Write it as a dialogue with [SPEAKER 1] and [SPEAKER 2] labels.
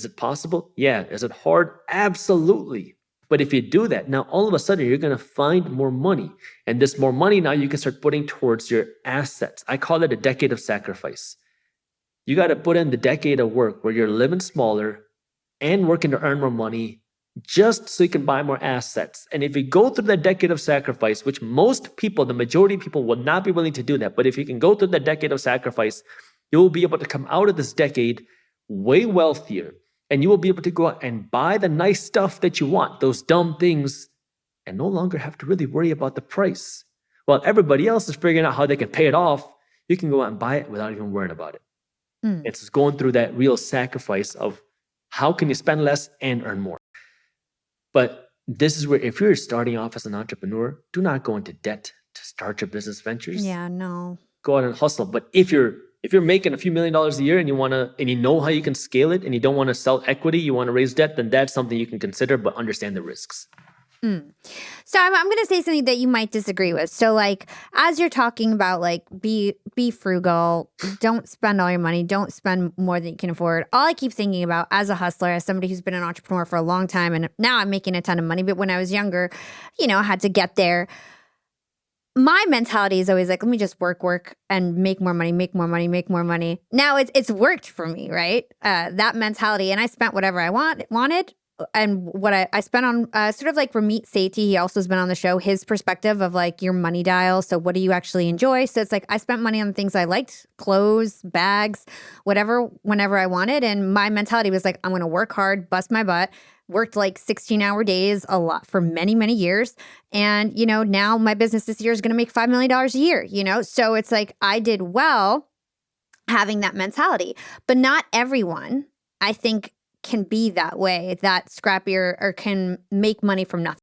[SPEAKER 1] Is it possible? Yeah. Is it hard? Absolutely. But if you do that, now all of a sudden you're going to find more money. And this more money now you can start putting towards your assets. I call it a decade of sacrifice. You got to put in the decade of work where you're living smaller and working to earn more money just so you can buy more assets. And if you go through that decade of sacrifice, which most people, the majority of people will not be willing to do that. But if you can go through that decade of sacrifice, you'll be able to come out of this decade way wealthier. And you will be able to go out and buy the nice stuff that you want, those dumb things, and no longer have to really worry about the price. While everybody else is figuring out how they can pay it off, you can go out and buy it without even worrying about it. It's just going through that real sacrifice of how can you spend less and earn more. But this is where if you're starting off as an entrepreneur, do not go into debt to start your business ventures.
[SPEAKER 2] Yeah, no.
[SPEAKER 1] Go out and hustle. But if you're making a few $1,000,000 a year and you know how you can scale it and you don't want to sell equity, you want to raise debt, then that's something you can consider, but understand the risks.
[SPEAKER 2] So I'm going to say something that you might disagree with. So like, as you're talking about like, be frugal, don't spend all your money, don't spend more than you can afford. All I keep thinking about as a hustler, as somebody who's been an entrepreneur for a long time, and now I'm making a ton of money, but when I was younger, I had to get there. My mentality is always like, let me just work and make more money, make more money, make more money. Now it's worked for me, right? That mentality. And I spent whatever I wanted. And what I spent on sort of like Ramit Sethi, he also has been on the show, his perspective of like your money dial. So what do you actually enjoy? So it's like I spent money on the things I liked, clothes, bags, whatever, whenever I wanted. And my mentality was like, I'm going to work hard, bust my butt, worked like 16-hour days a lot for many, many years. And, now my business this year is going to make $5 million a year, So it's like I did well having that mentality. But not everyone, I think, can be that way, that scrappier, or can make money from nothing.